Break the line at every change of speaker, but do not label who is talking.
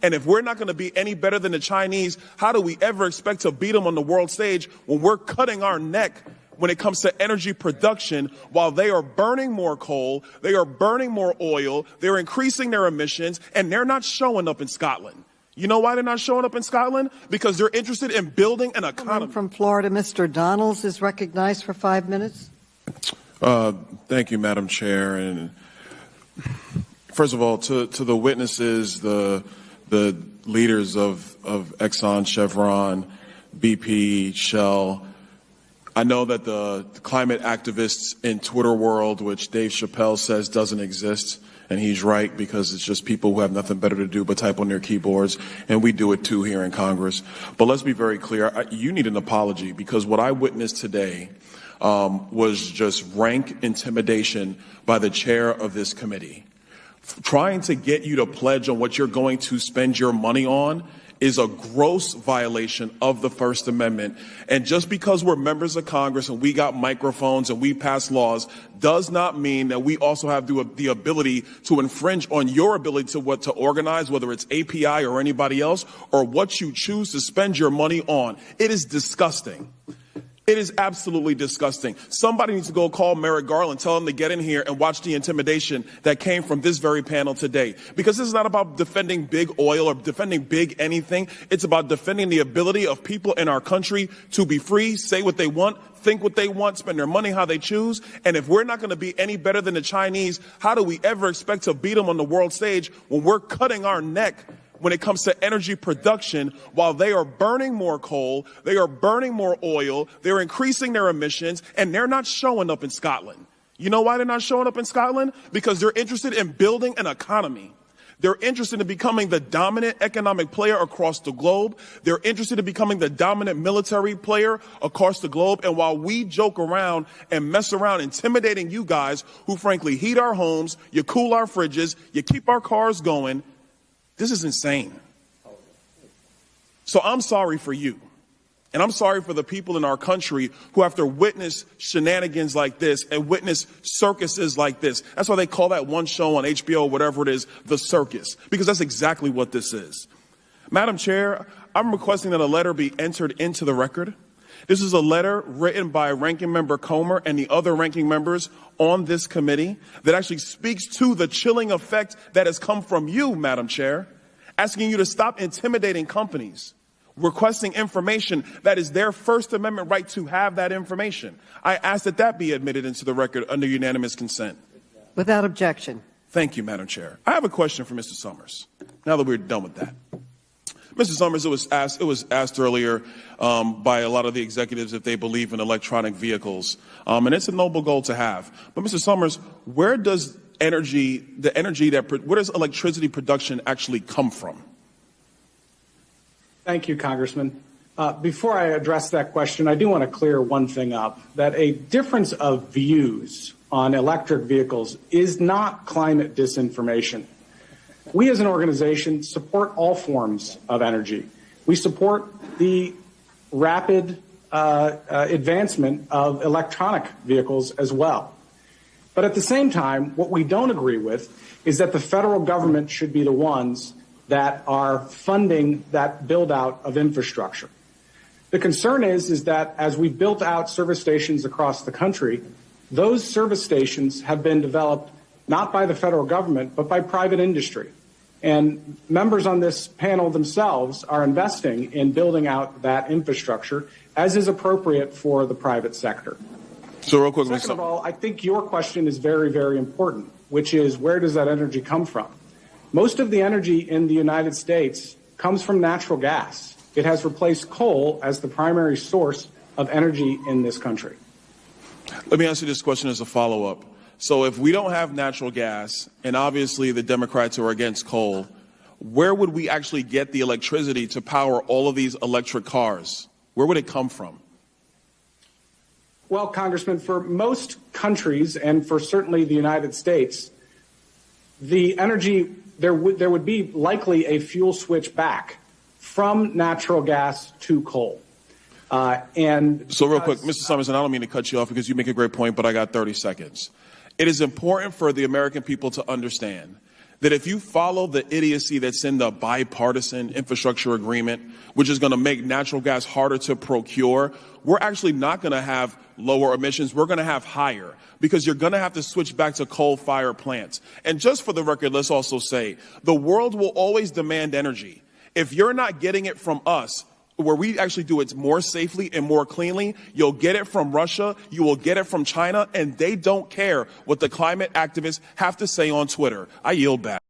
And if we're not going to be any better than the Chinese, how do we ever expect to beat them on the world stage when we're cutting our neck when it comes to energy production while they are burning more coal, they are burning more oil, they're increasing their emissions, and they're not showing up in Scotland? You know why they're not showing up in Scotland? Because they're interested in building an economy.
From Florida, Mr. Donalds is recognized for 5 minutes.
Thank you, Madam Chair. And first of all, to the witnesses, the leaders of Exxon, Chevron, BP, Shell, I know that the climate activists in Twitter world, which Dave Chappelle says doesn't exist, and he's right because it's just people who have nothing better to do but type on their keyboards, and we do it too here in Congress. But let's be very clear, you need an apology because what I witnessed today was just rank intimidation by the chair of this committee. Trying to get you to pledge on what you're going to spend your money on is a gross violation of the First Amendment. And just because we're members of Congress and we got microphones and we pass laws does not mean that we also have the ability to infringe on your ability to organize, whether it's API or anybody else, or what you choose to spend your money on. It is disgusting. It is absolutely disgusting. Somebody needs to go call Merrick Garland, tell him to get in here and watch the intimidation that came from this very panel today. Because this is not about defending big oil or defending big anything. It's about defending the ability of people in our country to be free, say what they want, think what they want, spend their money how they choose. And if we're not going to be any better than the Chinese, how do we ever expect to beat them on the world stage when we're cutting our neck when it comes to energy production while they are burning more coal, they are burning more oil, they're increasing their emissions, and they're not showing up in Scotland? You know why they're not showing up in Scotland? Because they're interested in building an economy. They're interested in becoming the dominant economic player across the globe. They're interested in becoming the dominant military player across the globe. And while we joke around and mess around intimidating you guys who frankly heat our homes, you cool our fridges, you keep our cars going, this is insane. So I'm sorry for you. And I'm sorry for the people in our country who have to witness shenanigans like this and witness circuses like this. That's why they call that one show on HBO, whatever it is, The Circus, because that's exactly what this is. Madam Chair, I'm requesting that a letter be entered into the record. This is a letter written by Ranking Member Comer and the other ranking members on this committee that actually speaks to the chilling effect that has come from you, Madam Chair, asking you to stop intimidating companies, requesting information that is their First Amendment right to have that information. I ask that that be admitted into the record under unanimous consent.
Without objection.
Thank you, Madam Chair. I have a question for Mr. Summers, now that we're done with that. Mr. Summers, it was asked earlier by a lot of the executives if they believe in electronic vehicles, and it's a noble goal to have. But Mr. Summers, where does where does electricity production actually come from?
Thank you, Congressman. Before I address that question, I do want to clear one thing up, that a difference of views on electric vehicles is not climate disinformation. We as an organization support all forms of energy. We support the rapid advancement of electronic vehicles as well. But at the same time, what we don't agree with is that the federal government should be the ones that are funding that build out of infrastructure. The concern is that as we built out service stations across the country, those service stations have been developed not by the federal government, but by private industry. And members on this panel themselves are investing in building out that infrastructure, as is appropriate for the private sector.
So real quick,
second of all, I think your question is very, very important, which is where does that energy come from? Most of the energy in the United States comes from natural gas. It has replaced coal as the primary source of energy in this country.
Let me ask you this question as a follow-up. So if we don't have natural gas, and obviously the Democrats are against coal, where would we actually get the electricity to power all of these electric cars? Where would it come from?
Well, Congressman, for most countries and for certainly the United States, the energy, there would be likely a fuel switch back from natural gas to coal.
So real quick, Mr. Summers, and I don't mean to cut you off because you make a great point, but I got 30 seconds. It is important for the American people to understand that if you follow the idiocy that's in the bipartisan infrastructure agreement, which is going to make natural gas harder to procure, we're actually not going to have lower emissions. We're going to have higher, because you're going to have to switch back to coal-fired plants. And just for the record, let's also say the world will always demand energy. If you're not getting it from us, where we actually do it more safely and more cleanly, you'll get it from Russia, you will get it from China, and they don't care what the climate activists have to say on Twitter. I yield back.